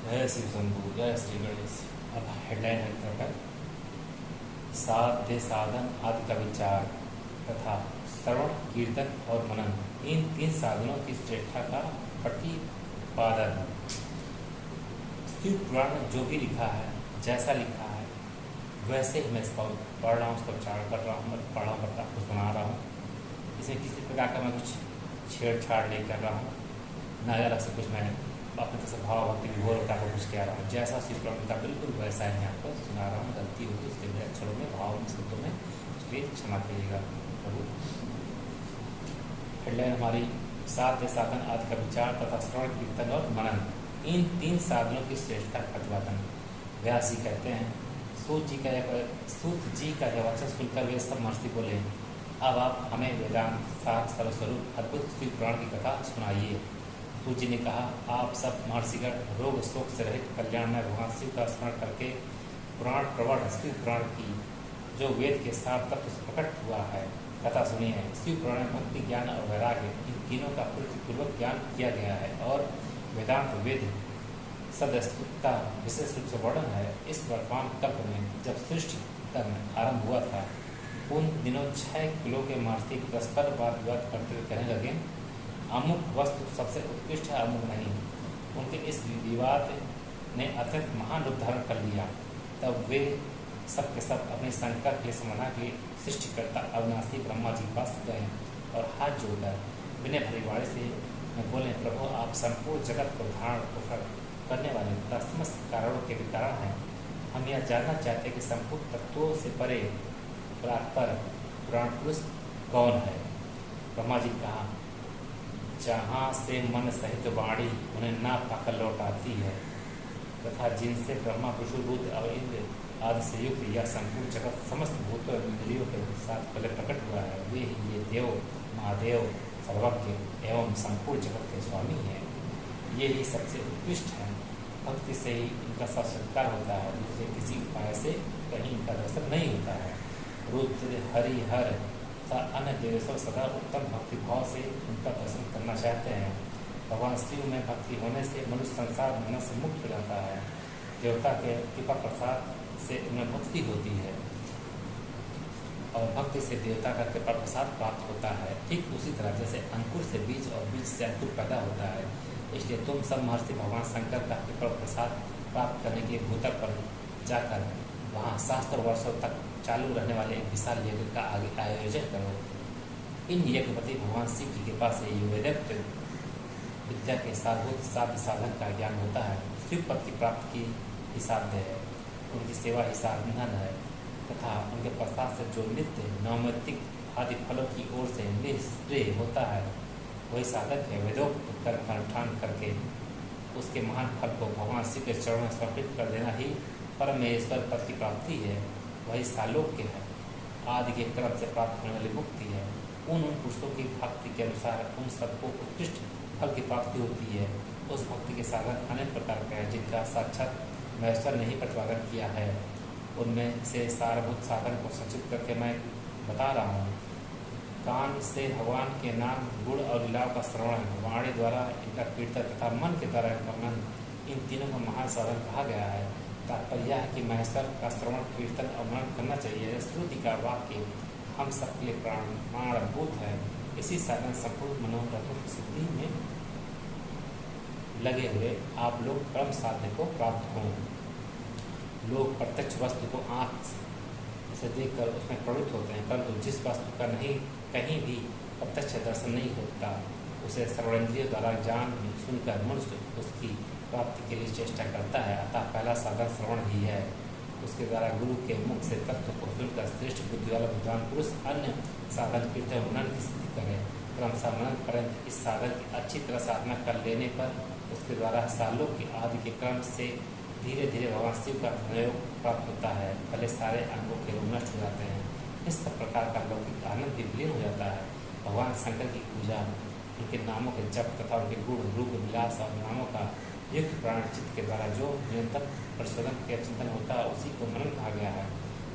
जय श्री शंभु, जय श्री गणेश। अब हेडलाइन है टोटल साध्य साधन आदि का विचार तथा श्रवण कीर्तन और मनन, इन तीन साधनों की श्रेष्ठता का प्रतिपादन। शिव पुराण में जो भी लिखा है, जैसा लिखा है वैसे ही मैं इसको पढ़ रहा हूँ, उसका उच्चारण कर रहा हूँ, पढ़ रहा हूँ, आपको सुना रहा हूँ। इसमें किसी प्रकार का मैं कुछ छेड़छाड़ नहीं कर रहा हूँ, न अलग से कुछ मैं अपने तरफ से भाव भक्ति विभोरता को कुछ कह रहा हूँ। जैसा शिव पुराण का बिल्कुल वैसा ही मैं आपको सुना रहा हूँ। गलती होगी इसके लिए अक्षरों में, भाव में, शब्दों में, इसलिए क्षमा करिएगा प्रभु। हेडलाइन हमारी साध्य साधन आदि का विचार तथा श्रवण कीर्तन और मनन, इन तीन साधनों की श्रेष्ठता का प्रतिपादन। व्यास जी कहते हैं, सूत जी का यह वचन सुनकर वे सब महर्षि बोले, अब आप हमें वेदांत सार सर्वस्वरूप अद्भुत शिव पुराण की कथा सुनाइए। सूत जी ने कहा, आप सब महर्षिगण रोग शोक से रहित कल्याणमय भगवान शिव का स्मरण करके पुराण प्रवण शिव पुराण की जो वेद के साथ तत्व प्रकट हुआ है कथा सुनिए। शिव पुराण में भक्ति, ज्ञान और वैराग्य, इन तीनों का पूर्वक ज्ञान किया गया है और वेदांत वेद सदस्तुत का विशेष रूप से वर्णन है। इस वर्तमान कल्प में जब सृष्टि कर्म आरंभ हुआ था, उन दिनों 6 किलो के महर्षि परस्पर वाद विवाद करते हुए कहने लगे, अमुक वस्तु सबसे उत्कृष्ट है, अमुक नहीं। उनके इस विवाद ने अत्यंत महान रूप धारण कर लिया। तब वे सब के सब अपने संकट के समाधान के लिए सृष्टिकर्ता अविनाशी ब्रह्मा जी पास गए और हाथ जोड़कर विनय भरी वाणी से बोले, प्रभु आप संपूर्ण जगत को धारण करने वाले तथा समस्त कारणों के भी कारण हैं। हम यह जानना चाहते हैं कि संपूर्ण तत्वों से परे परात्पर पुराण पुरुष कौन है। ब्रह्मा जी कहा, जहाँ से मन सहित वाणी उन्हें ना पाकर लौट आती है तथा जिनसे ब्रह्मा विष्णु रुद्र और इंद्र आदि से युक्त यह संपूर्ण जगत समस्त भूतों और इंद्रियों के साथ पहले प्रकट हुआ है, वे ही ये देव महादेव सर्वज्ञ एवं संपूर्ण जगत के स्वामी हैं। ये ही सबसे उत्कृष्ट हैं। भक्ति से ही इनका साक्षात्कार होता है, दूसरे किसी उपाय से कहीं इनका दर्शन नहीं होता है। रुद्र हरि हर तथा अन्य देवों सदा उत्तम भक्ति भाव से उनका दर्शन करना चाहते हैं। भगवान शिव में भक्ति होने से मनुष्य संसार बंधन से मुक्त हो जाता है। देवता के कृपा प्रसाद से उन्हें मुक्ति होती है और भक्ति से देवता का कृपा प्रसाद प्राप्त होता है। ठीक उसी तरह जैसे अंकुर से बीज और बीज से अंकुर पैदा होता है, इसलिए तुम सब महर्षि भगवान शंकर का कृपा प्रसाद प्राप्त करने के लिए भूतल पर जाकर वहाँ शास्त्र वर्षों तक चालू रहने वाले एक विशाल यज्ञ का आयोजन करो। इन यज्ञपति भगवान शिव की कृपा से वेदक विद्या के साधुत साध्य साधन का ज्ञान होता है। शिव पद की प्राप्ति ही साध्य है, उनकी सेवा ही साधन है तथा उनके प्रसाद से जो नित्य नैमित्तिक आदि फलों की ओर से निष्क्रिय होता है वही साधक है। वेदोक्त कर्म का अनुष्ठान करके उसके महान फल को भगवान शिव के चरणों में समर्पित कर देना ही परमेश्वर पद की प्राप्ति है, वही सालोक्य है, आदि के क्रम से प्राप्त होने वाली मुक्ति है। उन पुरुषों की भक्ति के अनुसार उन सबको उत्कृष्ट फल की प्राप्ति होती है। उस भक्ति के साधन अनेक प्रकार के हैं जिनका साक्षात महेश्वर ने ही प्रतिपादन किया है। उनमें से सारभूत साधन को संचित करके मैं बता रहा हूँ। कान से भगवान के नाम गुण और लीलाओं का श्रवण, वाणी द्वारा इनका कीर्तन तथा मन के द्वारा इनका मनन, इन तीनों का महान साधन कहा गया है। तात्पर्य यह है कि महेश्वर का श्रवण कीर्तन और मनन करना चाहिए। श्रुति का वाक्य हम सबके लिए प्राणभूत है। इसी साधन संपूर्ण मनोरथों की सिद्धि में लगे हुए आप लोग परम साध्य को प्राप्त हों। लोग प्रत्यक्ष वस्तु को आँख से देखकर उसमें प्रवृत्त होते हैं, परंतु जिस वस्तु का नहीं कहीं भी प्रत्यक्ष दर्शन नहीं होता उसे सर्वेंद्रिय द्वारा जान सुनकर मनुष्य उसकी प्राप्ति के लिए चेष्टा करता है। अतः पहला साधन श्रवण ही है। उसके द्वारा गुरु के मुख से तत्व को सुनकर श्रेष्ठ बुद्धि वाला विद्वान पुरुष अन्य साधन कीर्तन मनन की स्थिति करे। क्रमशः मनन पर्यंत इस साधन की अच्छी तरह साधना कर लेने पर उसके द्वारा सालों के आदि के क्रम से धीरे धीरे भगवान शिव का प्रयोग प्राप्त होता है। पहले सारे अंगों के रोग नष्ट हो जाते हैं। इस सब प्रकार का लौकिक आनंद भी विलीन हो जाता है। भगवान शंकर की पूजा, उनके नामों के जप तथा उनके गुण रूप विलास और नामों का युक्त प्राण चित्त के द्वारा जो निरंतर परिशोधन के चिंतन होता है उसी को मनन कहा गया है।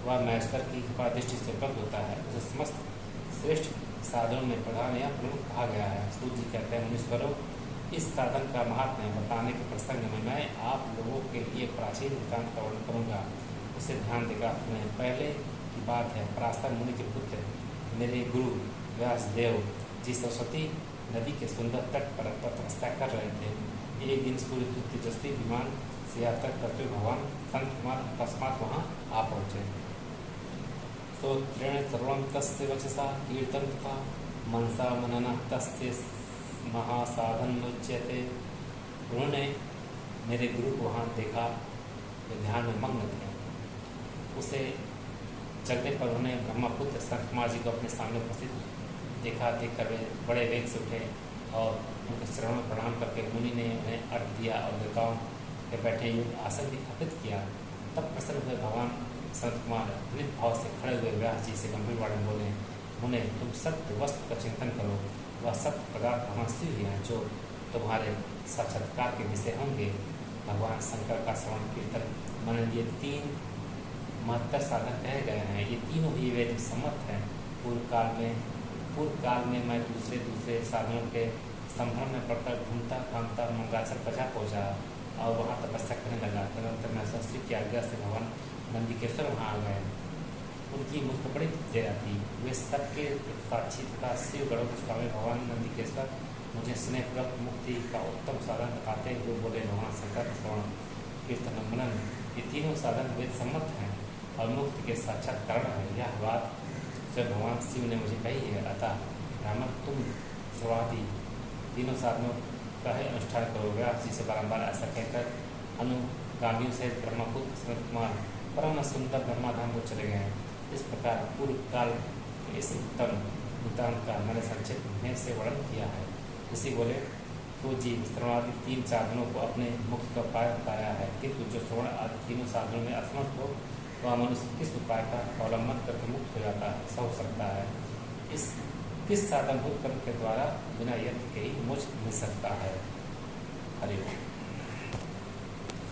वह महेश्वर की कृपा दृष्टि से उपलब्ध होता है। उसे समस्त श्रेष्ठ साधनों में प्रधान या प्रमुख कहा गया है। सूत जी कहते हैं, मुनीश्वरों इस साधन का महात्म्य बताने के प्रसंग में मैं आप लोगों के लिए प्राचीन वृत्तांत का वर्णन करूँगा। उसे ध्यान देकर सुने। पहले की बात है, पराशर मुनि के पुत्र मेरे गुरु व्यासदेव जी सरस्वती नदी के सुंदर तट पर तपस्या कर रहे थे। एक दिन सूर्य तेजस्वी विमान से यात्रा करते हुए भगवान संत कुमार अकस्मात वहाँ आ पहुँचे। श्रोत्रेण सर्वं तस्य वचसा कीर्तन तथा मनसा मनना तस्य महासाधन मुच्यते। उन्होंने मेरे गुरु को वहाँ देखा, वे ध्यान में मग्न थे। उसे जगने पर उन्होंने ब्रह्मपुत्र संत कुमार जी को अपने सामने उपस्थित देखा। देखकर वे बड़े वेग से उठे और उनके चरणों में प्रणाम करके मुनि ने उन्हें अर्घ दिया और देवताओं के बैठे युग आसन भी अर्पित किया। तब प्रसन्न हुए भगवान संत कुमार नित भाव से खड़े हुए व्यास जी से गंभीर वाणी में बोले, मुने तुम सत्य वस्तु का चिंतन करो। वह सत्य पदार्थ ब्रह्मस्ति ही हैं जो तुम्हारे साक्षात्कार के विषय होंगे। भगवान शंकर का श्रवण कीर्तन मनन ये तीन महत्तर साधन कहे गए हैं। ये तीनों ही वेद सम्मत हैं। पूर्व काल में मैं दूसरे साधनों के संभ्रम में पड़कर घूमता घामता मंगलाचल प्रजा पहुँचा और वहाँ तपस्या करने लगा। तदनंतर मैं सरस्वती की आज्ञा से भगवान नंदिकेश्वर वहाँ आ गए। उनकी मुझ पर बड़ी दया थी। वे सबके साक्षी तथा शिव गणों के स्वामी भगवान नंदिकेश्वर मुझे स्नेहपूर्वक मुक्ति का उत्तम साधन बताते हुए बोले, भगवान शंकर श्रवण कीर्तन मनन ये तीनों साधन वेद सम्मत हैं और मुक्ति के साक्षात कारण है। यह बात जब भगवान शिव ने मुझे कही है, अतः ब्राह्मण तुम सर्वादि तीनों साधनों का ही अनुष्ठान करो। व्यास जी से बारम्बार ऐसा कहकर अनुगामियों से ब्रह्मपुत्र संत कुमार परम सुंदर ब्रह्माधाम को चले गए। इस प्रकार पूर्व काल इस उत्तम वृत्तांत का मैंने संक्षिप्त में से वर्णन किया है। इसी बोले तो जी श्रवणादि तीन साधनों को अपने मुक्त का उपाय बताया है, किंतु जो श्रवण आदि तीनों साधनों में असमर्थ हो वह मनुष्य किस उपाय का अवलंबन करके मुक्त हो जाता है, हो सकता है। इस किस साधनभूत कर्म के द्वारा बिना यत्न के ही मोक्ष मिल सकता है। हरि ओम।